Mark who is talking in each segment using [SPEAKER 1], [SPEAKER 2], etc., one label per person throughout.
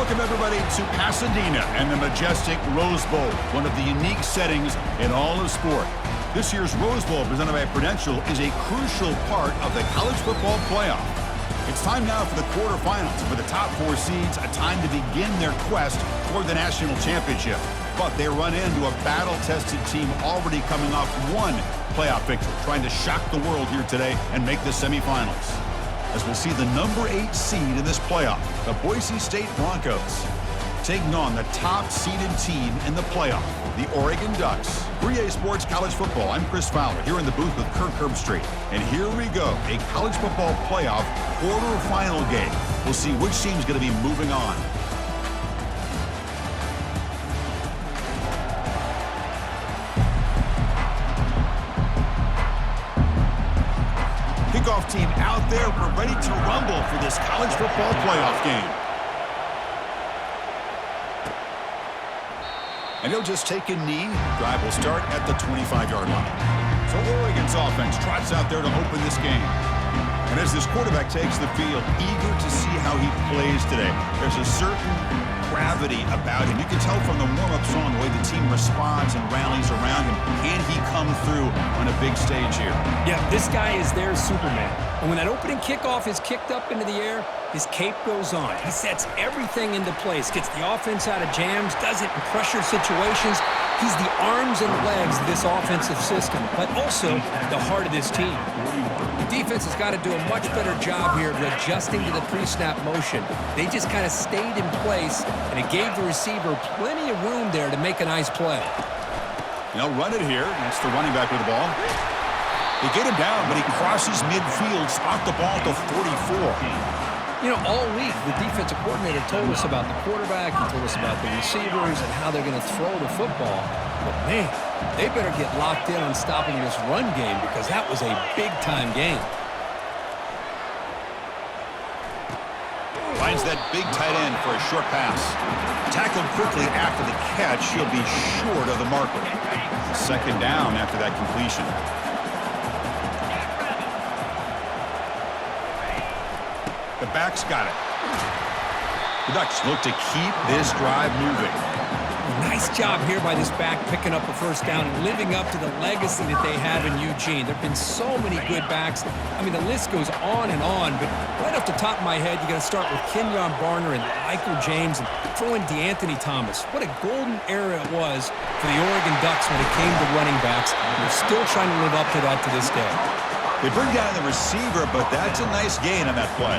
[SPEAKER 1] Welcome, everybody, to Pasadena and the majestic Rose Bowl, one of the unique settings in all of sport. This year's Rose Bowl, presented by Prudential, is a crucial part of the college football playoff. It's time now for the quarterfinals. For the top four seeds, a time to begin their quest toward the national championship. But they run into a battle-tested team already coming off one playoff victory, trying to shock the world here today and make the semifinals. As we'll see the number 8 seed in this playoff, the Boise State Broncos, taking on the top-seeded team in the playoff, the Oregon Ducks. 3A Sports College Football, I'm Chris Fowler, here in the booth with Kirk Herbstreit. And here we go, a college football playoff quarterfinal game. We'll see which team's going to be moving on. Kickoff team out there. We're ready to rumble for this college football playoff game. And he'll just take a knee. Drive will start at the 25-yard line. So Oregon's offense trots out there to open this game. And as this quarterback takes the field, eager to see how he plays today, there's a certain gravity about him. You can tell from the warm-up song the way the team responds and rallies around him. Can he come through on a big stage here?
[SPEAKER 2] Yeah, this guy is their Superman. And when that opening kickoff is kicked up into the air, his cape goes on. He sets everything into place, gets the offense out of jams, does it in pressure situations. He's the arms and legs of this offensive system, but also the heart of this team. The defense has got to do a much better job here of adjusting to the pre-snap motion. They just kind of stayed in place, and it gave the receiver plenty of room there to make a nice play.
[SPEAKER 1] They'll run it here. That's the running back with the ball. They get him down, but he crosses midfield, spot the ball to 44.
[SPEAKER 2] You know, all week, the defensive coordinator told us about the quarterback, he told us about the receivers and how they're going to throw the football. But, man, they better get locked in on stopping this run game because that was a big-time game.
[SPEAKER 1] Finds that big tight end for a short pass. Tackled quickly after the catch. He'll be short of the marker. Second down after that completion. The back's got it. The Ducks look to keep this drive moving.
[SPEAKER 2] Nice job here by this back picking up a first down and living up to the legacy that they have in Eugene. There have been so many good backs. I mean, the list goes on and on, but right off the top of my head, you got to start with Kenyon Barner and Michael James and throw in DeAnthony Thomas. What a golden era it was for the Oregon Ducks when it came to running backs. They're still trying to live up to that to this day.
[SPEAKER 1] They bring down the receiver, but that's a nice gain on that play.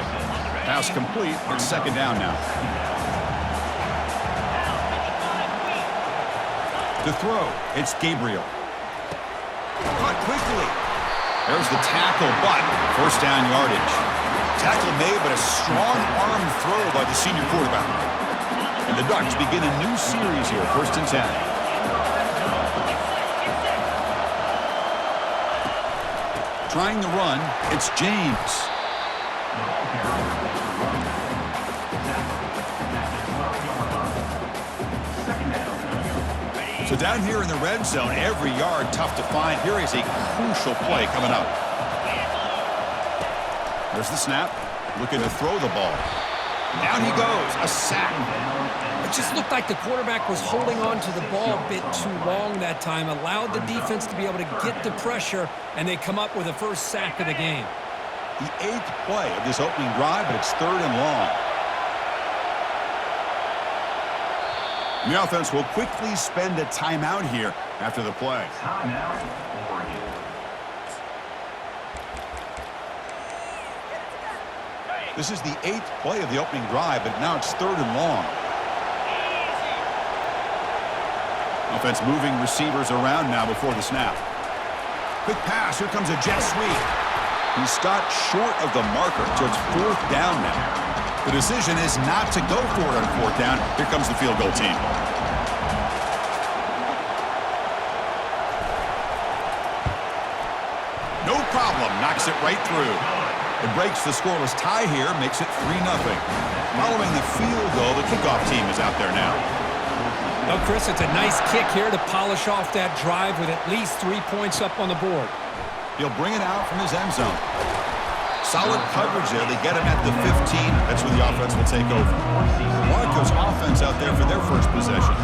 [SPEAKER 1] Pass complete. It's second down now. To throw, it's Gabriel. Caught quickly. There's the tackle, but first down yardage. Tackle made, but a strong arm throw by the senior quarterback. And the Ducks begin a new series here, 1st and 10. Trying the run, it's James. So down here in the red zone, every yard tough to find. Here is a crucial play coming up. There's the snap. Looking to throw the ball. Down he goes. A sack.
[SPEAKER 2] It just looked like the quarterback was holding on to the ball a bit too long that time, allowed the defense to be able to get the pressure, and they come up with the first sack of the game.
[SPEAKER 1] The 8th play of this opening drive, but it's 3rd and long. The offense will quickly spend a timeout here after the play.
[SPEAKER 3] Timeout, Oregon.
[SPEAKER 1] This is the 8th play of the opening drive, but now it's 3rd and long. Offense moving receivers around now before the snap. Quick pass. Here comes a jet sweep. He stopped short of the marker, so it's 4th down now. The decision is not to go for it on 4th down. Here comes the field goal team. No problem. Knocks it right through. It breaks the scoreless tie here, makes it 3-0. Following the field goal, the kickoff team is out there now.
[SPEAKER 2] Well, Chris, it's a nice kick here to polish off that drive with at least 3 points up on the board.
[SPEAKER 1] He'll bring it out from his end zone. Solid coverage there. They get him at the 15. That's where the offense will take over. Broncos Broncos offense out there for their first possession.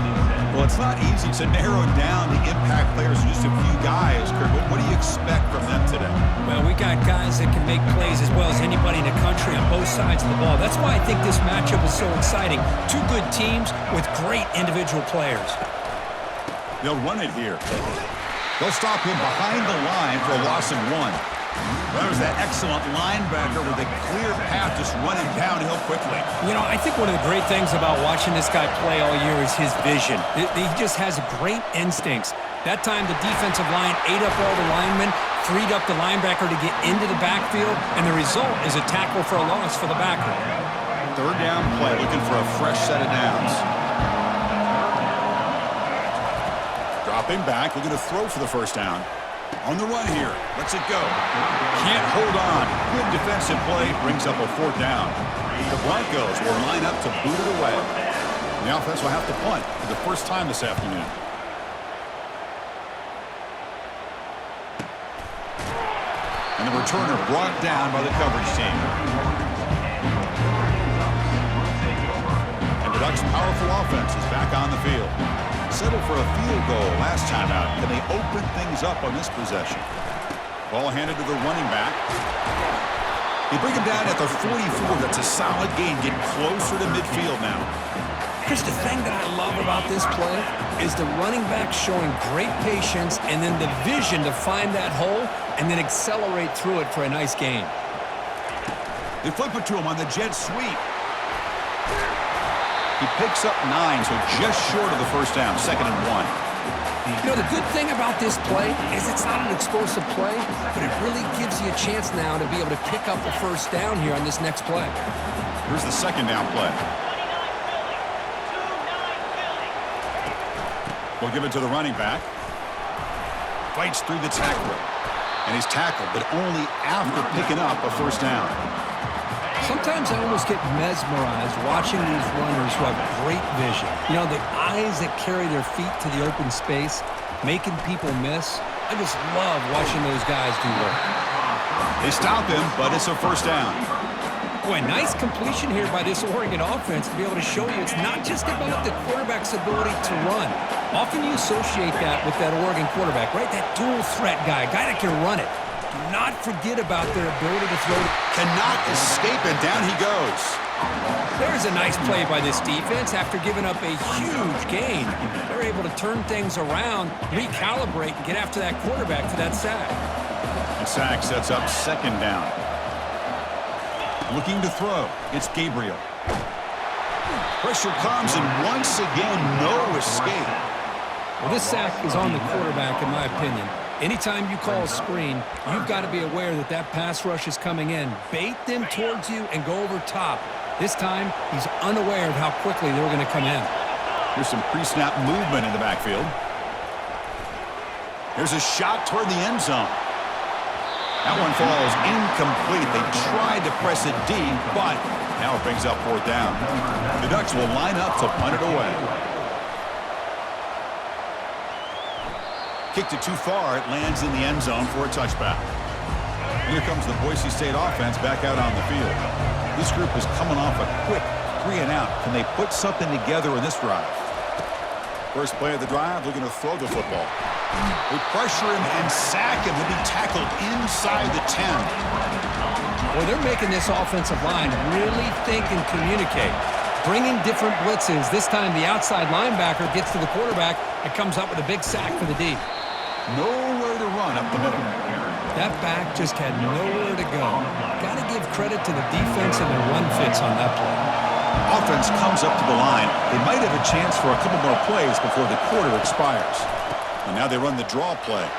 [SPEAKER 1] Well, it's not easy to narrow down the impact players to just a few guys, Kurt. What do you expect from them today?
[SPEAKER 2] Well, we got guys that can make plays as well as anybody in the country on both sides of the ball. That's why I think this matchup is so exciting. Two good teams with great individual players.
[SPEAKER 1] They'll run it here. They'll stop him behind the line for a loss of 1. That was that excellent linebacker with a clear path just running downhill quickly.
[SPEAKER 2] You know, I think one of the great things about watching this guy play all year is his vision. He just has great instincts. That time, the defensive line ate up all the linemen, freed up the linebacker to get into the backfield, and the result is a tackle for a loss for the backer.
[SPEAKER 1] Third down play, looking for a fresh set of downs. Dropping back, looking to throw for the first down. On the run here. Lets it go. Can't hold on. Good defensive play. Brings up a 4th down. The Broncos will line up to boot it away. The offense will have to punt for the first time this afternoon. And the returner brought down by the coverage team. And the Ducks' powerful offense is back on the field. Settled for a field goal last time out. Can they open things up on this possession? Ball handed to the running back. They bring him down at the 44. That's a solid gain. Getting closer to midfield now.
[SPEAKER 2] Chris, the thing that I love about this play is the running back showing great patience and then the vision to find that hole and then accelerate through it for a nice gain.
[SPEAKER 1] They flip it to him on the jet sweep. He picks up 9, so just short of the first down, 2nd and 1.
[SPEAKER 2] You know, the good thing about this play is it's not an explosive play, but it really gives you a chance now to be able to pick up a first down here on this next play.
[SPEAKER 1] Here's the 2nd down play. We'll give it to the running back. Fights through the tackler. And he's tackled, but only after picking up a first down.
[SPEAKER 2] Sometimes I almost get mesmerized watching these runners who have great vision. You know, the eyes that carry their feet to the open space, making people miss. I just love watching those guys do work.
[SPEAKER 1] They stop him, but it's a first down.
[SPEAKER 2] Boy, nice completion here by this Oregon offense to be able to show you it's not just about the quarterback's ability to run. Often you associate that with that Oregon quarterback, right? That dual threat guy that can run it. Do not forget about their ability to throw.
[SPEAKER 1] Cannot escape, and down he goes.
[SPEAKER 2] There's a nice play by this defense after giving up a huge gain. They're able to turn things around, recalibrate, and get after that quarterback for that sack.
[SPEAKER 1] The sack sets up 2nd down. Looking to throw. It's Gabriel. Pressure comes, and once again, no escape.
[SPEAKER 2] Well, this sack is on the quarterback, in my opinion. Anytime you call a screen, you've got to be aware that that pass rush is coming in. Bait them towards you and go over top. This time, he's unaware of how quickly they're going to come in.
[SPEAKER 1] Here's some pre-snap movement in the backfield. There's a shot toward the end zone. That one falls incomplete. They tried to press it deep, but now it brings up 4th down. The Ducks will line up to punt it away. Kicked it too far. It lands in the end zone for a touchback. And here comes the Boise State offense back out on the field. This group is coming off a quick 3-and-out. Can they put something together in this drive? First play of the drive, looking to throw the football. They pressure him and sack him. He'll be tackled inside the 10.
[SPEAKER 2] Well, they're making this offensive line really think and communicate. Bringing different blitzes. This time the outside linebacker gets to the quarterback and comes up with a big sack for the D.
[SPEAKER 1] Nowhere to run up the middle.
[SPEAKER 2] That back just had nowhere to go. Got to give credit to the defense and their run fits on that play.
[SPEAKER 1] Offense comes up to the line. They might have a chance for a couple more plays before the quarter expires. And now they run the draw play.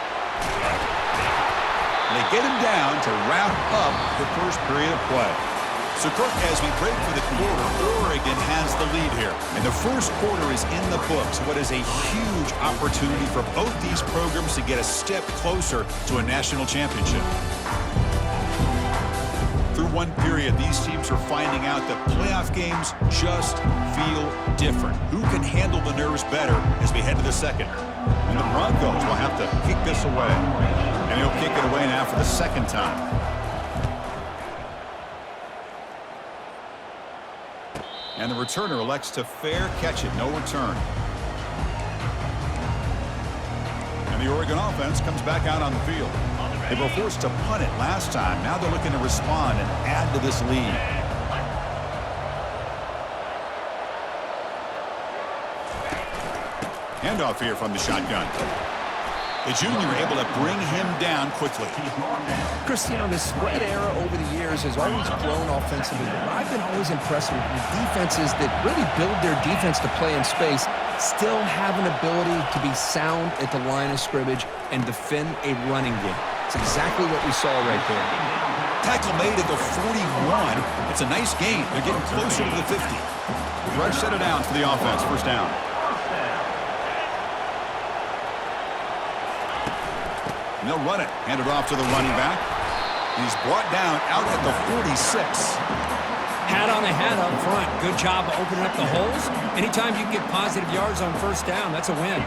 [SPEAKER 1] And they get him down to wrap up the first period of play. So, Kirk, as we break for the quarter, Oregon has the lead here. And the first quarter is in the books. What is a huge opportunity for both these programs to get a step closer to a national championship. Through one period, these teams are finding out that playoff games just feel different. Who can handle the nerves better as we head to the second? And the Broncos will have to kick this away. And he'll kick it away now for the second time. And the returner elects to fair catch it. No return. And the Oregon offense comes back out on the field. They were forced to punt it last time. Now they're looking to respond and add to this lead. Handoff here from the shotgun. The junior able to bring him down quickly.
[SPEAKER 2] Cristiano, the spread era over the years has always grown offensively. I've been always impressed with defenses that really build their defense to play in space, still have an ability to be sound at the line of scrimmage and defend a running game. It's exactly what we saw right there.
[SPEAKER 1] Tackle made at the 41. It's a nice gain. They're getting closer to the 50. Fresh set of downs for the offense. First down. And they'll run it. Hand it off to the running back. He's brought down out at the 46.
[SPEAKER 2] Hat on the hat up front. Good job of opening up the holes. Anytime you can get positive yards on first down, that's a win.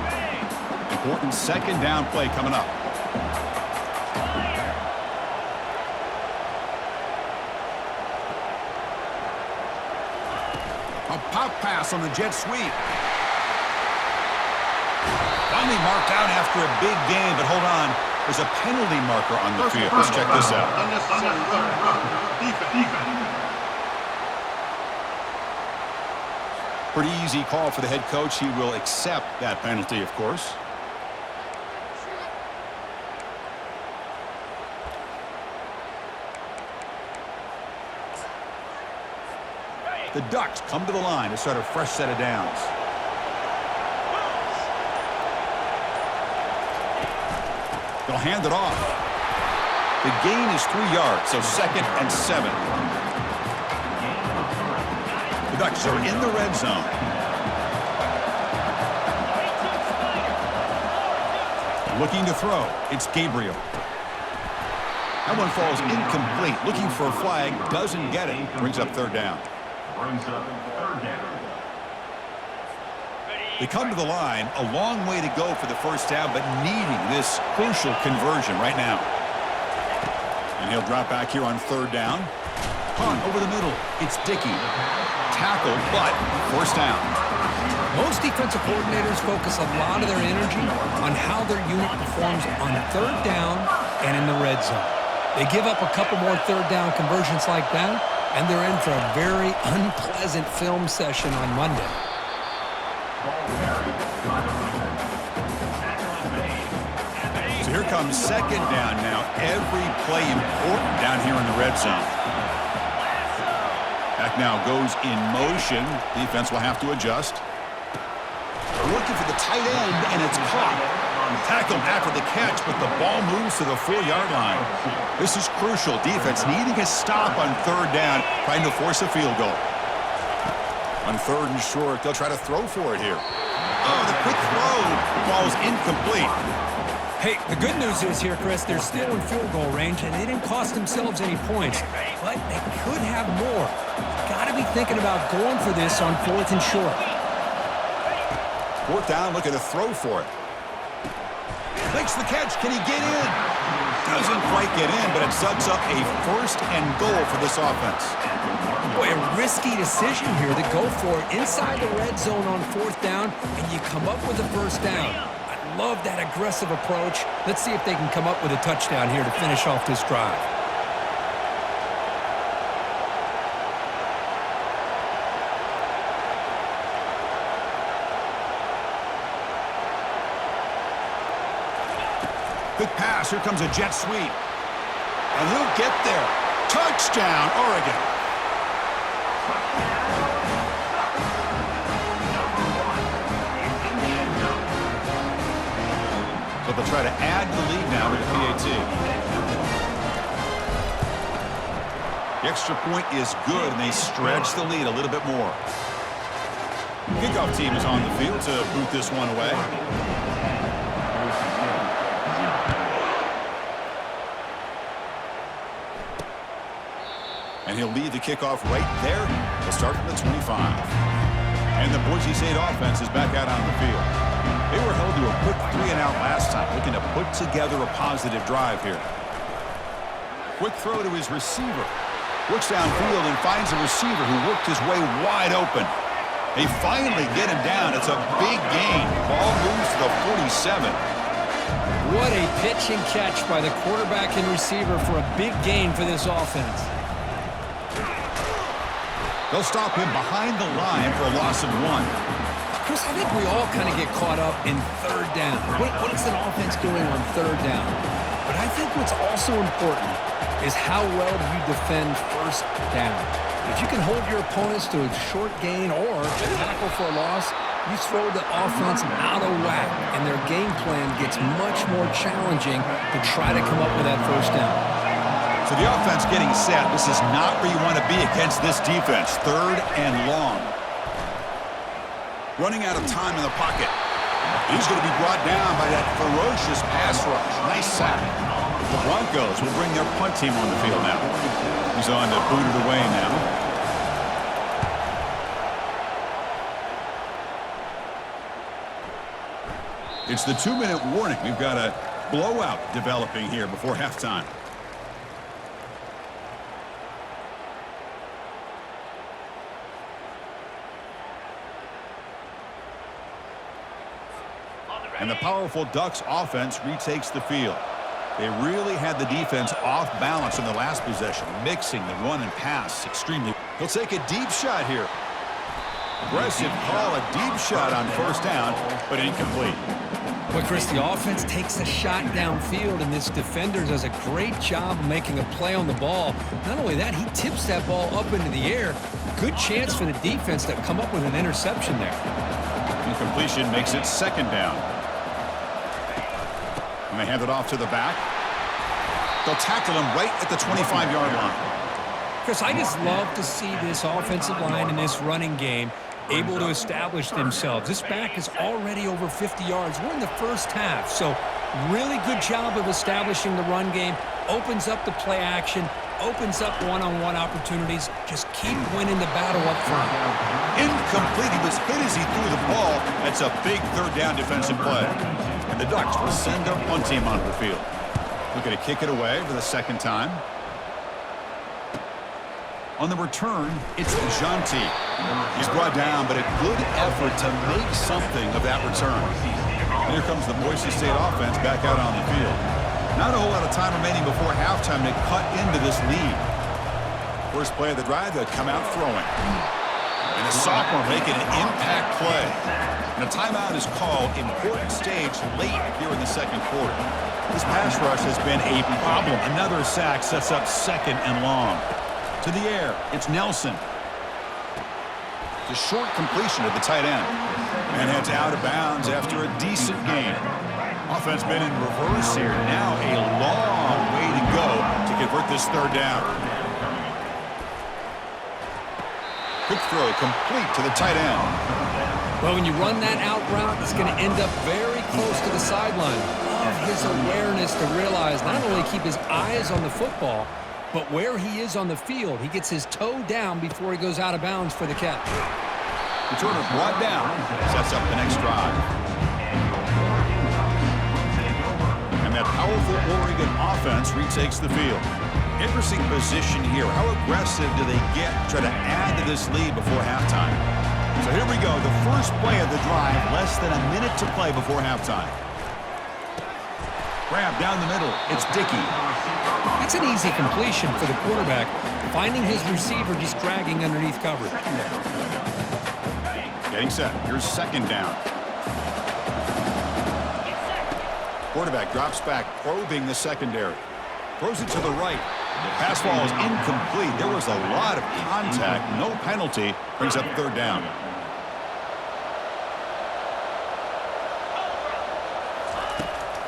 [SPEAKER 1] Important second down play coming up. A pop pass on the jet sweep. Finally marked out after a big gain, but hold on. There's a penalty marker on the field. Let's check this out. Pretty easy call for the head coach. He will accept that penalty, of course. The Ducks come to the line to start a fresh set of downs. They'll hand it off. The gain is 3 yards, so 2nd and 7. The Ducks are in the red zone. Looking to throw. It's Gabriel. That one falls incomplete. Looking for a flag. Doesn't get it. Brings up third down. They come to the line, a long way to go for the first down, but needing this crucial conversion right now. And he'll drop back here on third down. Punt over the middle. It's Dickey. Tackle, but first down.
[SPEAKER 2] Most defensive coordinators focus a lot of their energy on how their unit performs on third down and in the red zone. They give up a couple more third down conversions like that, and they're in for a very unpleasant film session on Monday.
[SPEAKER 1] So here comes second down now. Every play important down here in the red zone. Back now goes in motion. Defense will have to adjust. Looking for the tight end, and it's caught. Tackled after the catch, but the ball moves to the 4-yard line. This is crucial. Defense needing a stop on third down, trying to force a field goal. On third and short, they'll try to throw for it here. Oh, the quick throw falls incomplete.
[SPEAKER 2] Hey, the good news is here, Chris, they're still in field goal range, and they didn't cost themselves any points, but they could have more. Got to be thinking about going for this on 4th and short.
[SPEAKER 1] 4th down, looking to throw for it. Makes the catch. Can he get in? Doesn't quite get in, but it sets up a 1st and goal for this offense.
[SPEAKER 2] Boy, a risky decision here to go for it inside the red zone on 4th down, and you come up with a first down. I love that aggressive approach. Let's see if they can come up with a touchdown here to finish off this drive.
[SPEAKER 1] Good pass. Here comes a jet sweep. And he'll get there. Touchdown, Oregon. So they'll try to add the lead now to the PAT. The extra point is good, and they stretch the lead a little bit more. Kickoff team is on the field to boot this one away. And he'll lead the kickoff right there. He'll start from the 25. And the Boise State offense is back out on the field. They were held to a quick 3-and-out last time, looking to put together a positive drive here. Quick throw to his receiver. Looks downfield and finds a receiver who worked his way wide open. They finally get him down. It's a big gain. Ball moves to the 47.
[SPEAKER 2] What a pitch and catch by the quarterback and receiver for a big gain for this offense.
[SPEAKER 1] They'll stop him behind the line for a loss of 1.
[SPEAKER 2] Chris, I think we all kind of get caught up in third down. What is an offense doing on third down? But I think what's also important is how well do you defend first down. If you can hold your opponents to a short gain or a tackle for a loss, you throw the offense out of whack, and their game plan gets much more challenging to try to come up with that first down.
[SPEAKER 1] So the offense getting set. This is not where you want to be against this defense. 3rd and long. Running out of time in the pocket. He's going to be brought down by that ferocious pass rush. Nice sack. The Broncos will bring their punt team on the field now. He's on to boot it away now. It's the 2-minute warning. We've got a blowout developing here before halftime. And the powerful Ducks offense retakes the field. They really had the defense off balance in the last possession, mixing the run and pass extremely. He'll take a deep shot here. Aggressive call, a deep shot on first down, but incomplete.
[SPEAKER 2] Well, Chris, the offense takes a shot downfield, and this defender does a great job of making a play on the ball. Not only that, he tips that ball up into the air. Good chance for the defense to come up with an interception there.
[SPEAKER 1] Incompletion makes it 2nd down. And they hand it off to the back. They'll tackle him right at the 25-yard line.
[SPEAKER 2] Chris, I just love to see this offensive line in this running game able to establish themselves. This back is already over 50 yards. We're in the first half, so really good job of establishing the run game. Opens up the play action, opens up one-on-one opportunities. Just keep winning the battle up front.
[SPEAKER 1] Incomplete. He was hit as he threw the ball. That's a big 3rd down defensive play. And the Ducks will send their punt team onto the field. Looking to kick it away for the 2nd time. On the return, it's Jonte. He's brought down, but a good effort to make something of that return. And here comes the Boise State offense back out on the field. Not a whole lot of time remaining before halftime to cut into this lead. First play of the drive, they'll come out throwing. And a sophomore making an impact play. And a timeout is called. Important stage late here in the 2nd quarter. This pass rush has been a problem. Another sack sets up 2nd and long. To the air, it's Nelson. The short completion of the tight end. And heads out of bounds after a decent gain. Offense been in reverse here. Now a long way to go to convert this 3rd down. Quick throw complete to the tight end.
[SPEAKER 2] Well, when you run that out route, it's going to end up very close to the sideline. Love his awareness to realize not only keep his eyes on the football, but where he is on the field. He gets his toe down before he goes out of bounds for the catch.
[SPEAKER 1] Returner brought down. Sets up the next drive. And that powerful Oregon offense retakes the field. Interesting position here. How aggressive do they get to try to add to this lead before halftime? So here we go. The first play of the drive. Less than a minute to play before halftime. Grab down the middle. It's Dickey.
[SPEAKER 2] That's an easy completion for the quarterback, finding his receiver just dragging underneath coverage.
[SPEAKER 1] Getting set. Here's 2nd down. Quarterback drops back, probing the secondary. Throws it to the right. Pass ball is incomplete. There was a lot of contact. No penalty. Brings up 3rd down.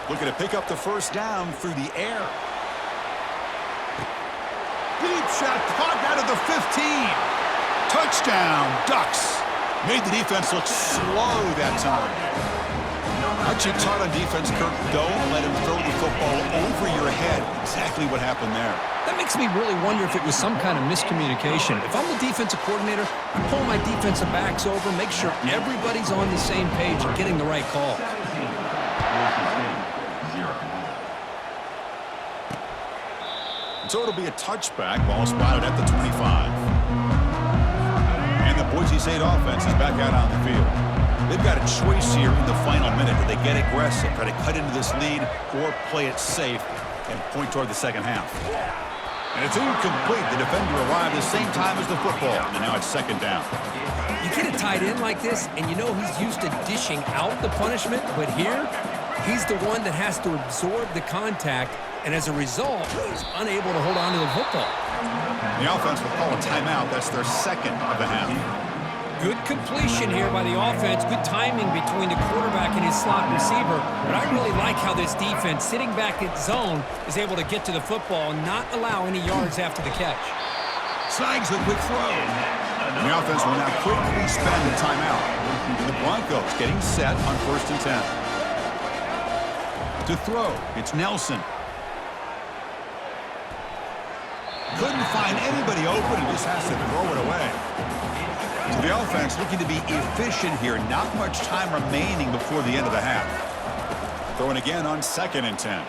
[SPEAKER 1] Looking to pick up the first down through the air. Deep shot caught out of the 15. Touchdown, Ducks. Made the defense look slow that time. Aren't you taught on defense, Kirk? Don't let him throw the football over your head. Exactly what happened there.
[SPEAKER 2] That makes me really wonder if it was some kind of miscommunication. If I'm the defensive coordinator, I pull my defensive backs over, make sure everybody's on the same page and getting the right call.
[SPEAKER 1] So it'll be a touchback, ball spotted at the 25. And the Boise State offense is back out on the field. They've got a choice here in the final minute. Do they get aggressive, try to cut into this lead, or play it safe and point toward the second half? And it's incomplete. The defender arrived the same time as the football, and now it's second down.
[SPEAKER 2] You get a tight end like this, and you know he's used to dishing out the punishment, but here, he's the one that has to absorb the contact, and as a result, he's unable to hold on to the football.
[SPEAKER 1] The offense will call a timeout. That's their second of the half.
[SPEAKER 2] Good completion here by the offense. Good timing between the quarterback and his slot receiver. But I really like how this defense, sitting back in zone, is able to get to the football and not allow any yards after the catch.
[SPEAKER 1] Snags the quick throw. And the offense will now quickly spend the timeout. And the Broncos getting set on 1st and 10. To throw, it's Nelson. Couldn't find anybody open and just has to throw it away. So the offense looking to be efficient here. Not much time remaining before the end of the half. Throwing again on 2nd and 10.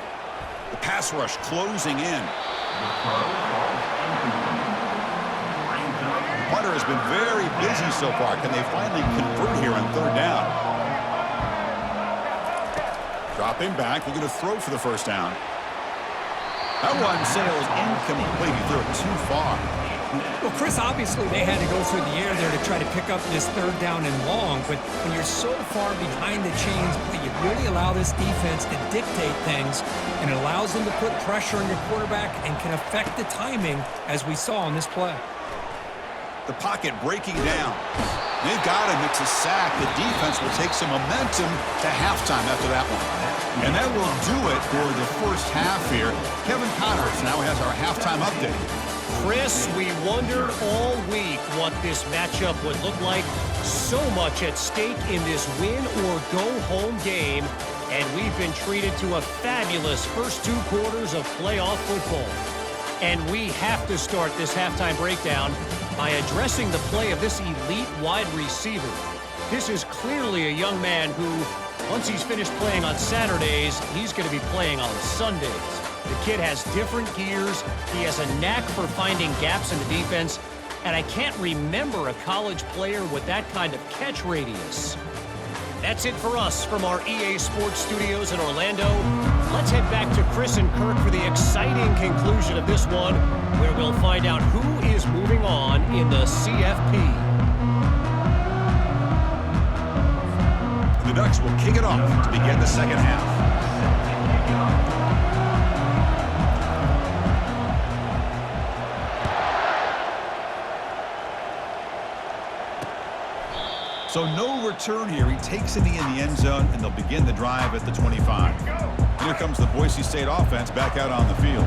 [SPEAKER 1] The pass rush closing in. Punter has been very busy so far. Can they finally convert here on 3rd down? Dropping back, looking to throw for the 1st down. That one sails incomplete. He threw it too far.
[SPEAKER 2] Well, Chris, obviously they had to go through the air there to try to pick up this 3rd down and long, but when you're so far behind the chains, you really allow this defense to dictate things, and it allows them to put pressure on your quarterback and can affect the timing, as we saw on this play.
[SPEAKER 1] The pocket breaking down. They've got him. It's a sack. The defense will take some momentum to halftime after that one. And that will do it for the first half here. Kevin Connors now has our halftime update.
[SPEAKER 4] Chris, we wondered all week what this matchup would look like. So much at stake in this win-or-go-home game, and we've been treated to a fabulous first 2 quarters of playoff football. And we have to start this halftime breakdown by addressing the play of this elite wide receiver. This is clearly a young man who, once he's finished playing on Saturdays, he's going to be playing on Sundays. The kid has different gears. He has a knack for finding gaps in the defense. And I can't remember a college player with that kind of catch radius. That's it for us from our EA Sports Studios in Orlando. Let's head back to Chris and Kirk for the exciting conclusion of this one, where we'll find out who is moving on in the CFP.
[SPEAKER 1] The Ducks will kick it off to begin the second half. So no return here. He takes it in the end zone, and they'll begin the drive at the 25. Here comes the Boise State offense back out on the field.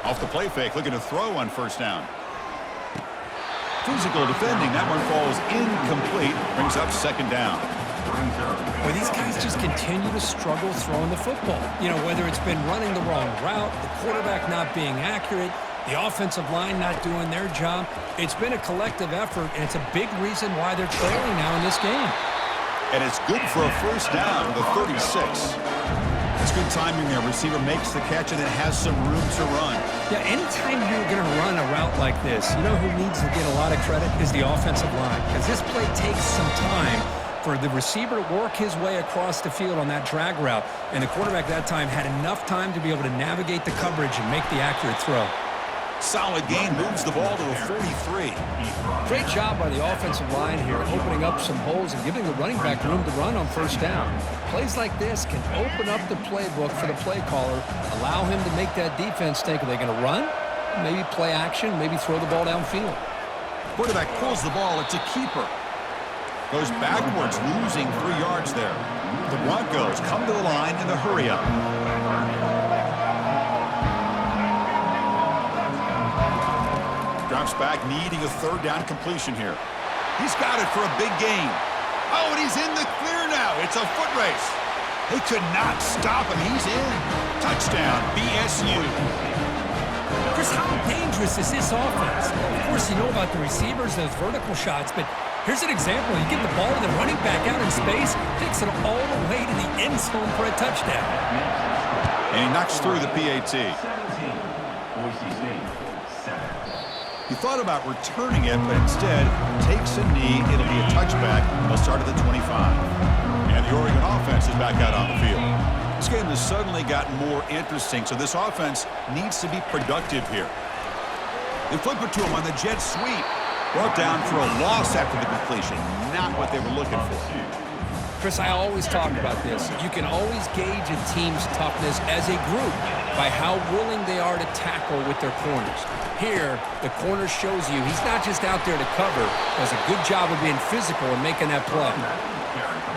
[SPEAKER 1] Off the play fake, looking to throw on 1st down. Physical defending. That one falls incomplete. Brings up 2nd down.
[SPEAKER 2] Well, these guys just continue to struggle throwing the football. You know, whether it's been running the wrong route, the quarterback not being accurate, the offensive line not doing their job. It's been a collective effort, and it's a big reason why they're trailing now in this game.
[SPEAKER 1] And it's good for a 1st down to the 36. It's good timing there. Receiver makes the catch, and it has some room to run.
[SPEAKER 2] Yeah, anytime you're going to run a route like this, you know who needs to get a lot of credit is the offensive line, because this play takes some time for the receiver to work his way across the field on that drag route, and the quarterback that time had enough time to be able to navigate the coverage and make the accurate throw.
[SPEAKER 1] Solid gain, moves the ball to the 43.
[SPEAKER 2] Great job by the offensive line here, opening up some holes and giving the running back room to run on 1st down. Plays like this can open up the playbook for the play caller, allow him to make that defense think, are they going to run? Maybe play action, maybe throw the ball downfield.
[SPEAKER 1] Quarterback pulls the ball, it's a keeper. Goes backwards, losing 3 yards there. The Broncos come to the line in the hurry-up. Drops back, needing a 3rd down completion here. He's got it for a big gain. Oh, and he's in the clear now. It's a foot race. They could not stop him. He's in. Touchdown, BSU.
[SPEAKER 2] Chris, how dangerous is this offense? Of course, you know about the receivers, those vertical shots, but here's an example. You get the ball to the running back out in space, takes it all the way to the end zone for a touchdown.
[SPEAKER 1] And he knocks through the PAT.
[SPEAKER 3] 17, Boise State, 7.
[SPEAKER 1] He thought about returning it, but instead takes a knee. It'll be a touchback. They'll start at the 25. And the Oregon offense is back out on the field. This game has suddenly gotten more interesting, so this offense needs to be productive here. They flip it to him on the jet sweep. Brought down for a loss after the completion. Not what they were looking for.
[SPEAKER 2] Chris, I always talk about this. You can always gauge a team's toughness as a group by how willing they are to tackle with their corners. Here, the corner shows you he's not just out there to cover, does a good job of being physical and making that play.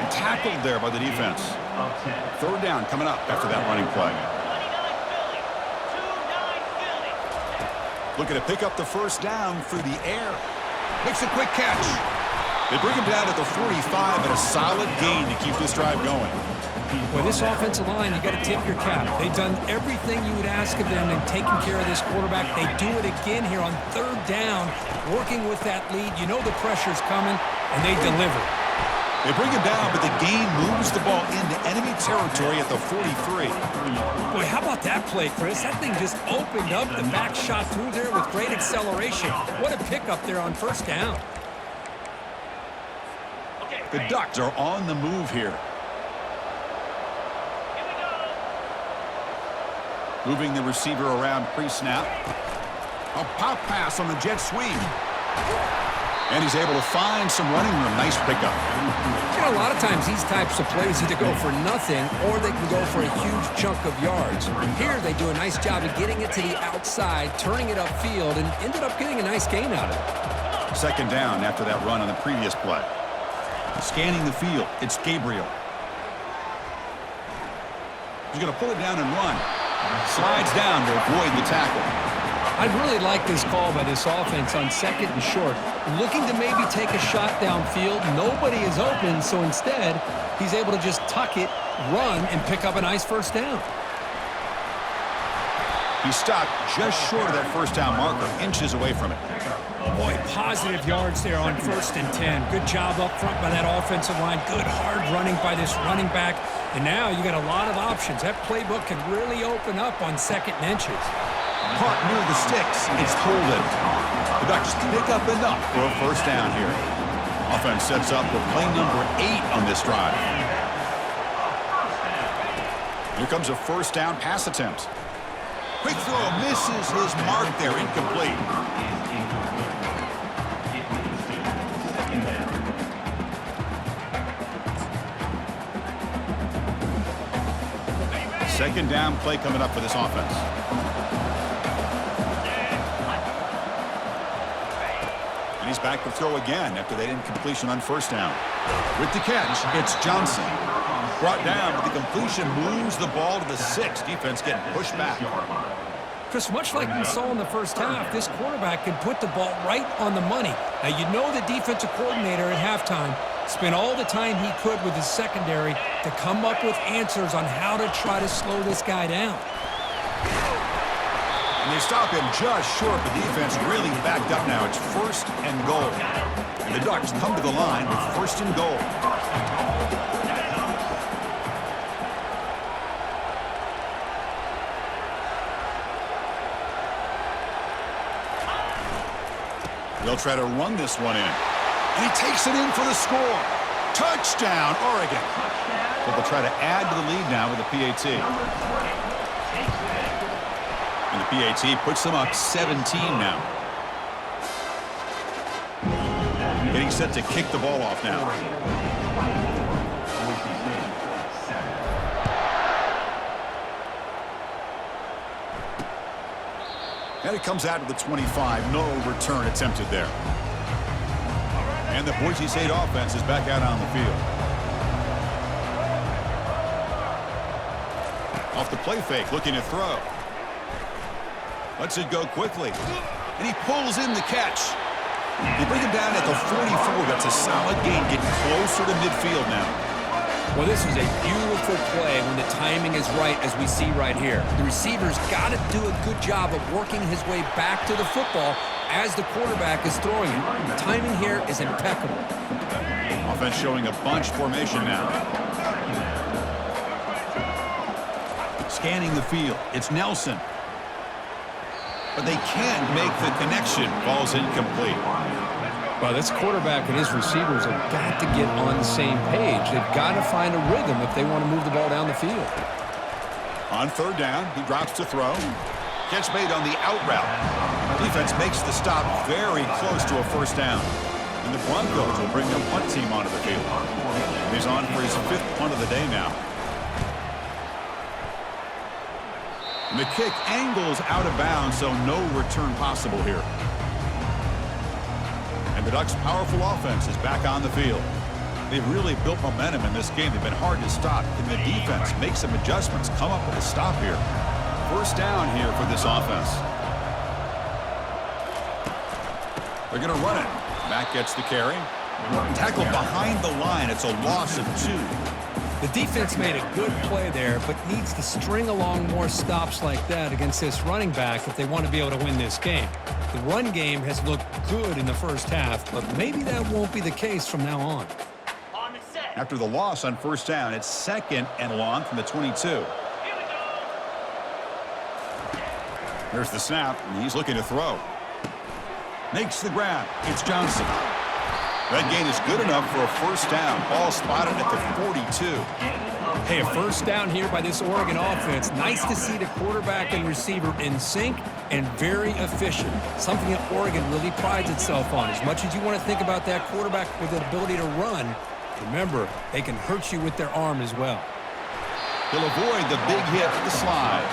[SPEAKER 1] And tackled there by the defense. Third down coming up after that running play. Looking to pick up the first down through the air. Makes a quick catch. They bring him down at the 45 and a solid gain to keep this drive going.
[SPEAKER 2] Well, this offensive line, you got to tip your cap. They've done everything you would ask of them in taking care of this quarterback. They do it again here on third down, working with that lead. You know the pressure's coming, and they deliver.
[SPEAKER 1] They bring him down, but the gain moves the ball into enemy territory at the 43.
[SPEAKER 2] Boy, how about that play, Chris? That thing just opened up the back shot through there with great acceleration. What a pickup there on first down.
[SPEAKER 1] The Ducks are on the move here. Moving the receiver around pre-snap. A pop pass on the jet sweep. And he's able to find some running room. Nice pickup.
[SPEAKER 2] You know, a lot of times these types of plays either go for nothing or they can go for a huge chunk of yards. Here they do a nice job of getting it to the outside, turning it upfield, and ended up getting a nice gain out of it.
[SPEAKER 1] Second down after that run on the previous play. Scanning the field, it's Gabriel. He's going to pull it down and run. Slides down to avoid the tackle.
[SPEAKER 2] I really like this call by this offense on second and short. Looking to maybe take a shot downfield. Nobody is open, so instead, he's able to just tuck it, run, and pick up a nice first down.
[SPEAKER 1] He stopped just short of that first down marker, inches away from it.
[SPEAKER 2] Boy, positive yards there on 1st and 10. Good job up front by that offensive line. Good hard running by this running back. And now you got a lot of options. That playbook can really open up on 2nd and inches.
[SPEAKER 1] Caught near the sticks. It's holding. The Ducks pick up enough for a first down here. Offense sets up for play number 8 on this drive. Here comes a first down pass attempt. Quick throw misses his mark there, incomplete. Second down play coming up for this offense. And he's back to throw again after that incompletion on first down. With the catch, it's Johnson. Brought down, but the completion moves the ball to the 6. Defense getting pushed back.
[SPEAKER 2] Chris, much like we saw in the first half, this quarterback can put the ball right on the money. Now, you know the defensive coordinator at halftime spent all the time he could with his secondary to come up with answers on how to try to slow this guy down.
[SPEAKER 1] And they stop him just short. The defense really backed up now. It's 1st and goal. And the Ducks come to the line with 1st and goal. They'll try to run this one in. And he takes it in for the score. Touchdown, Oregon. But they'll try to add to the lead now with the PAT. And the PAT puts them up 17 now. Getting set to kick the ball off now. And it comes out to the 25. No return attempted there. And the Boise State offense is back out on the field. Off the play fake, looking to throw. Lets it go quickly. And he pulls in the catch. They bring him down at the 44. That's a solid gain, getting closer to midfield now.
[SPEAKER 2] Well, this is a beautiful play when the timing is right, as we see right here. The receiver's got to do a good job of working his way back to the football as the quarterback is throwing it. The timing here is impeccable.
[SPEAKER 1] Offense showing a bunch formation now. scanning the field. It's Nelson. But they can't make the connection. Ball's incomplete.
[SPEAKER 2] Well, this quarterback and his receivers have got to get on the same page. They've got to find a rhythm if they want to move the ball down the field.
[SPEAKER 1] On third down, he drops to throw. Catch made on the out route. Defense makes the stop very close to a first down. And the Broncos will bring their punt team onto the field. He's on for his 5th punt of the day now. And the kick angles out of bounds, so no return possible here. And the Ducks' powerful offense is back on the field. They've really built momentum in this game. They've been hard to stop. Can the defense make some adjustments, come up with a stop here? First down here for this offense. They're going to run it. Mack gets the carry. Tackle behind the line. It's a loss of 2.
[SPEAKER 2] The defense made a good play there, but needs to string along more stops like that against this running back if they want to be able to win this game. The run game has looked good in the first half, but maybe that won't be the case from now on.
[SPEAKER 1] After the loss on first down, it's 2nd and long from the 22. Here's the snap, and he's looking to throw. Makes the grab. It's Johnson. That gain is good enough for a first down. Ball spotted at the 42.
[SPEAKER 2] Hey, a first down here by this Oregon offense. Nice to see the quarterback and receiver in sync and very efficient. Something that Oregon really prides itself on. As much as you want to think about that quarterback with the ability to run, remember, they can hurt you with their arm as well.
[SPEAKER 1] He'll avoid the big hit with the slide.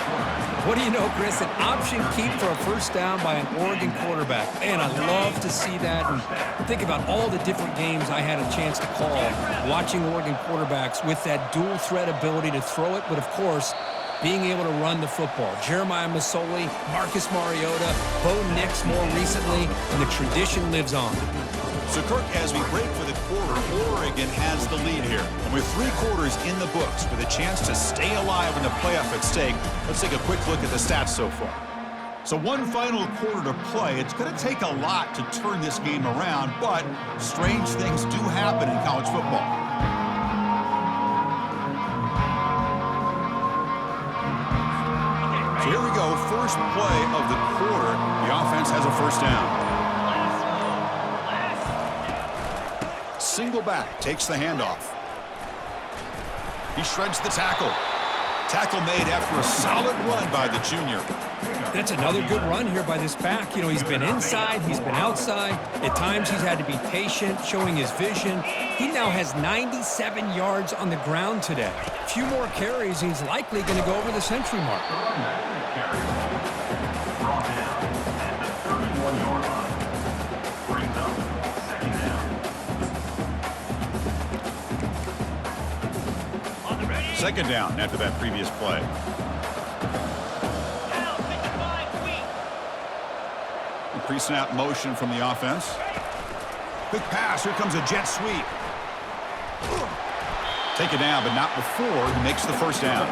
[SPEAKER 2] What do you know, Chris? An option keep for a first down by an Oregon quarterback. Man, I love to see that. And think about all the different games I had a chance to call watching Oregon quarterbacks with that dual threat ability to throw it, but of course, being able to run the football. Jeremiah Masoli, Marcus Mariota, Bo Nix more recently, and the tradition lives on.
[SPEAKER 1] So, Kirk, as we break for the quarter, Oregon has the lead here. And with 3 quarters in the books, with a chance to stay alive in the playoff at stake, let's take a quick look at the stats so far. So one final quarter to play. It's going to take a lot to turn this game around, but strange things do happen in college football. So here we go, first play of the quarter. The offense has a first down. Single back, takes the handoff. He shreds the tackle. Tackle made after a solid run by the junior.
[SPEAKER 2] That's another good run here by this back. You know, he's been inside, he's been outside. At times he's had to be patient, showing his vision. He now has 97 yards on the ground today. A few more carries, and he's likely going to go over the century mark.
[SPEAKER 1] Second down after that previous play. Pre-snap motion from the offense. Quick pass. Here comes a jet sweep. Take it down, but not before he makes the first down.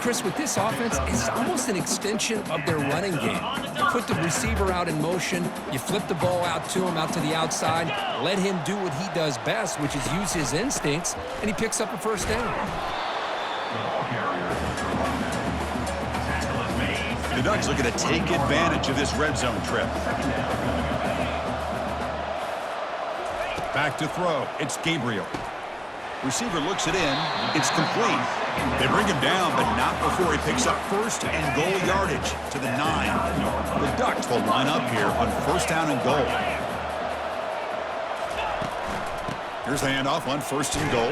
[SPEAKER 2] Chris, with this offense, it's almost an extension of their running game. You put the receiver out in motion, you flip the ball out to him, out to the outside, let him do what he does best, which is use his instincts, and he picks up a first down.
[SPEAKER 1] The Ducks looking to take advantage of this red zone trip. Back to throw. It's Gabriel. Receiver looks it in. It's complete. They bring him down, but not before he picks up first and goal yardage to the 9. The Ducks will line up here on first down and goal. Here's the handoff on first and goal.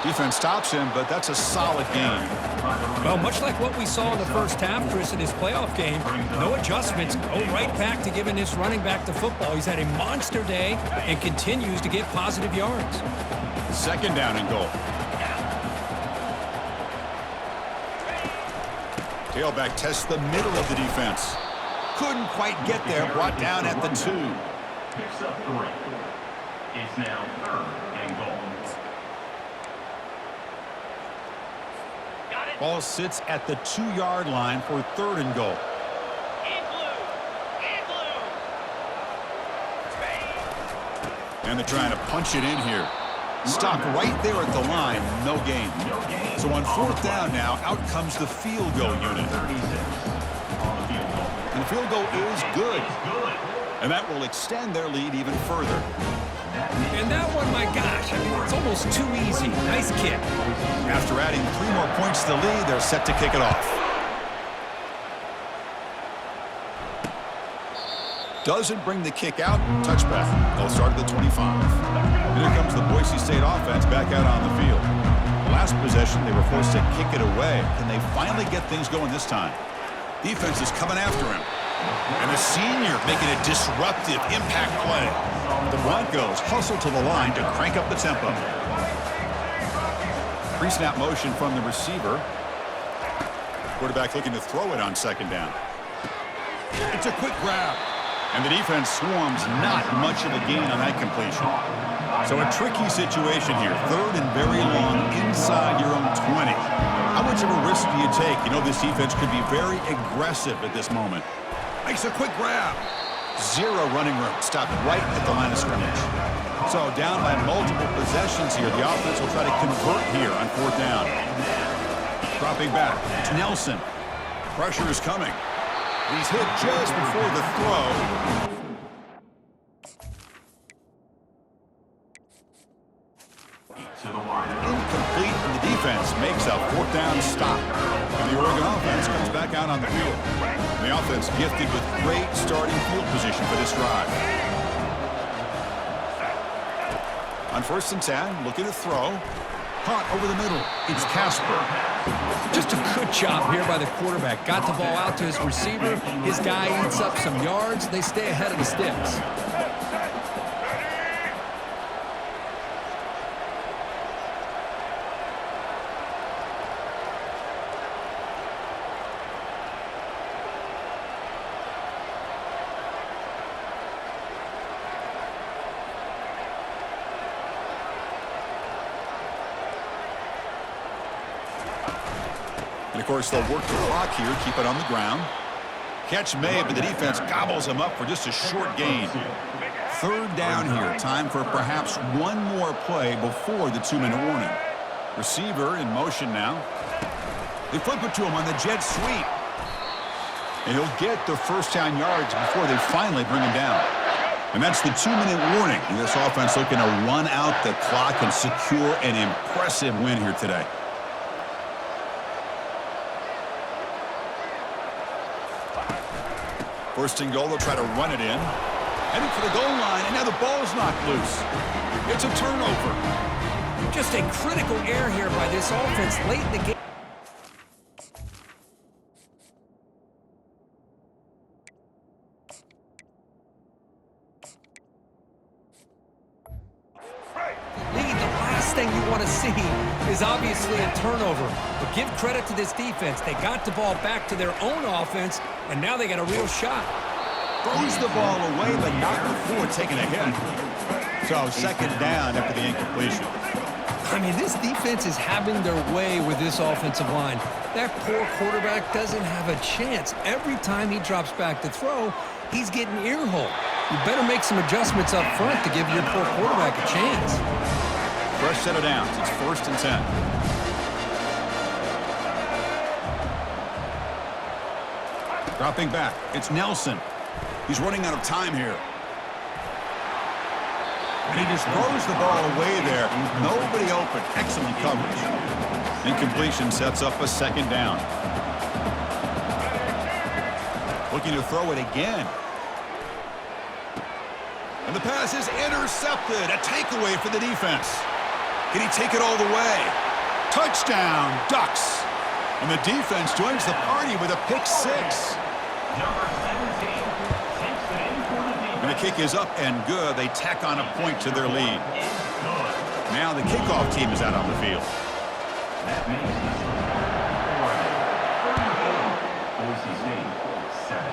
[SPEAKER 1] Defense stops him, but that's a solid game.
[SPEAKER 2] Well, much like what we saw in the first half, Chris, in his playoff game, no adjustments, go right back to giving this running back the football. He's had a monster day and continues to get positive yards.
[SPEAKER 1] Second down and goal. Tailback tests the middle of the defense. Couldn't quite get there, brought down at the 2.
[SPEAKER 3] Picks up 3. It's now 3rd and goal.
[SPEAKER 1] Ball sits at the 2-yard line for 3rd and goal. And they're trying to punch it in here. Stopped right there at the line, no gain. So on 4th down now, out comes the field goal unit. And the field goal is good. And that will extend their lead even further.
[SPEAKER 2] And that one, my gosh, I mean, it's almost too easy. Nice kick.
[SPEAKER 1] After adding 3 more points to the lead, they're set to kick it off. Doesn't bring the kick out. Touchback. They'll start at the 25. And here comes the Boise State offense back out on the field. The last possession, they were forced to kick it away. Can they finally get things going this time? Defense is coming after him. And the senior making a disruptive impact play. The Broncos hustle to the line to crank up the tempo. Pre-snap motion from the receiver. Quarterback looking to throw it on 2nd down. It's a quick grab. And the defense swarms, not much of a gain on that completion. So a tricky situation here. 3rd and very long inside your own 20. How much of a risk do you take? You know this defense could be very aggressive at this moment. Makes a quick grab. 0 running room. Stopped right at the line of scrimmage. So down by multiple possessions here. The offense will try to convert here on 4th down. Dropping back. It's Nelson. Pressure is coming. He's hit just before the throw. Incomplete, and the defense makes a 4th down stop. And the Oregon offense comes back out on the field. And the offense gifted with great starting field position for this drive. On 1st and 10, looking to throw. Caught over the middle. It's Casper.
[SPEAKER 2] Just a good job here by the quarterback. Got the ball out to his receiver. His guy eats up some yards. They stay ahead of the sticks.
[SPEAKER 1] And, of course, they'll work the clock here, keep it on the ground. Catch made, but the defense gobbles him up for just a short gain. 3rd down here. Time for perhaps one more play before the 2-minute warning. Receiver in motion now. They flip it to him on the jet sweep. And he'll get the 1st down yards before they finally bring him down. And that's the 2-minute warning. And this offense looking to run out the clock and secure an impressive win here today. 1st and goal, they'll try to run it in. Heading for the goal line, and now the ball's knocked loose. It's a turnover.
[SPEAKER 2] Just a critical error here by this offense late in the game. The last thing you want to see is obviously a turnover. But give credit to this defense. They got the ball back to their own offense, and now they got a real shot.
[SPEAKER 1] Throws the ball away, but not before taking a hit. So 2nd down after the incompletion.
[SPEAKER 2] I mean, this defense is having their way with this offensive line. That poor quarterback doesn't have a chance. Every time he drops back to throw, he's getting ear-holed. You better make some adjustments up front to give your poor quarterback a chance.
[SPEAKER 1] Fresh set of downs. It's 1st and 10. Dropping back. It's Nelson. He's running out of time here. And he just throws the ball away there. Nobody open. Excellent coverage. Incompletion sets up a 2nd down. Looking to throw it again. And the pass is intercepted. A takeaway for the defense. Can he take it all the way? Touchdown, Ducks. And the defense joins the party with a pick 6. And the kick is up and good. They tack on a point to their lead. Now the kickoff team is out on the field.
[SPEAKER 3] That makes Boise State 7.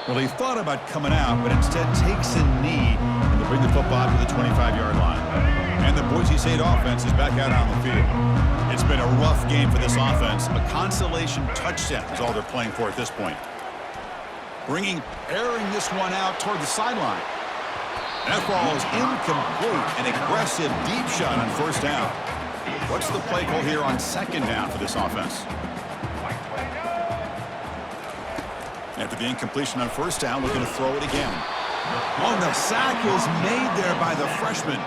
[SPEAKER 1] Well, he thought about coming out, but instead takes a knee and to bring the football to the 25-yard line. And the Boise State offense is back out on the field. It's been a rough game for this offense. A consolation touchdown is all they're playing for at this point. Airing this one out toward the sideline. That ball is incomplete. An aggressive deep shot on first down. What's the play call here on second down for this offense? After the incompletion on first down, looking to throw it again. Oh, the sack is made there by the freshman.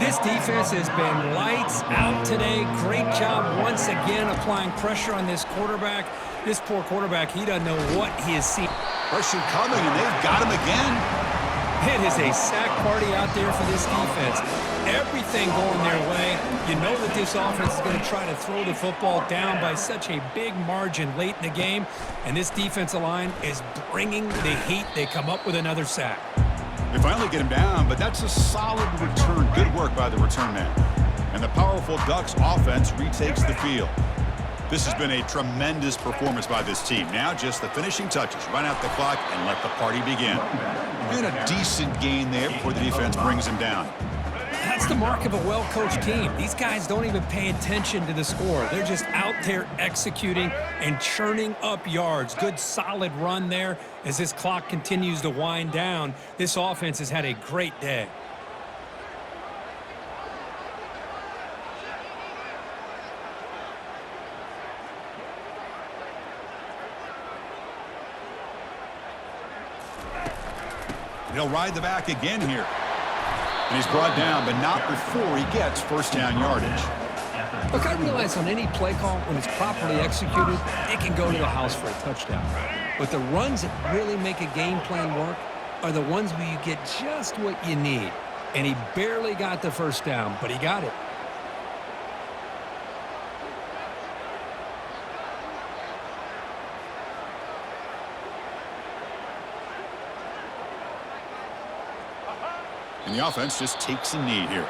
[SPEAKER 2] This defense has been lights out today. Great job once again applying pressure on this quarterback. This poor quarterback, he doesn't know what he has seen.
[SPEAKER 1] Pressure coming, and they've got him again.
[SPEAKER 2] It is a sack party out there for this defense. Everything going their way. You know that this offense is going to try to throw the football down by such a big margin late in the game, and this defensive line is bringing the heat. They come up with another sack.
[SPEAKER 1] They finally get him down, but that's a solid return. Good work by the return man. And the powerful Ducks offense retakes the field. This has been a tremendous performance by this team. Now just the finishing touches. Run out the clock and let the party begin. And a decent gain there before the defense brings him down.
[SPEAKER 2] That's the mark of a well-coached team. These guys don't even pay attention to the score. They're just out there executing and churning up yards. Good, solid run there as this clock continues to wind down. This offense has had a great day.
[SPEAKER 1] He'll ride the back again here. And he's brought down, but not before he gets first down yardage.
[SPEAKER 2] Look, I realize on any play call, when it's properly executed, it can go to the house for a touchdown. But the runs that really make a game plan work are the ones where you get just what you need. And he barely got the first down, but he got it.
[SPEAKER 1] And the offense just takes a knee here.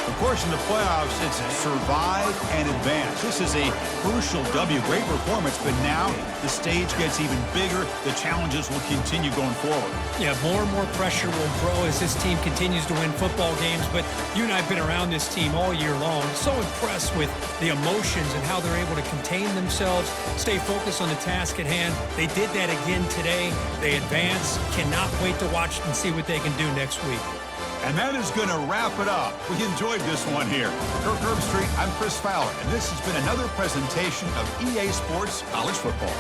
[SPEAKER 1] Of course, in the playoffs, it's survive and advance. This is a crucial W. Great performance, but now the stage gets even bigger. The challenges will continue going forward.
[SPEAKER 2] Yeah, more and more pressure will grow as this team continues to win football games. But you and I have been around this team all year long. So impressed with the emotions and how they're able to contain themselves, stay focused on the task at hand. They did that again today. They advance. Cannot wait to watch and see what they can do next week.
[SPEAKER 1] And that is going to wrap it up. We enjoyed this one here. Kirk Herbstreit, I'm Chris Fowler, and this has been another presentation of EA Sports College Football.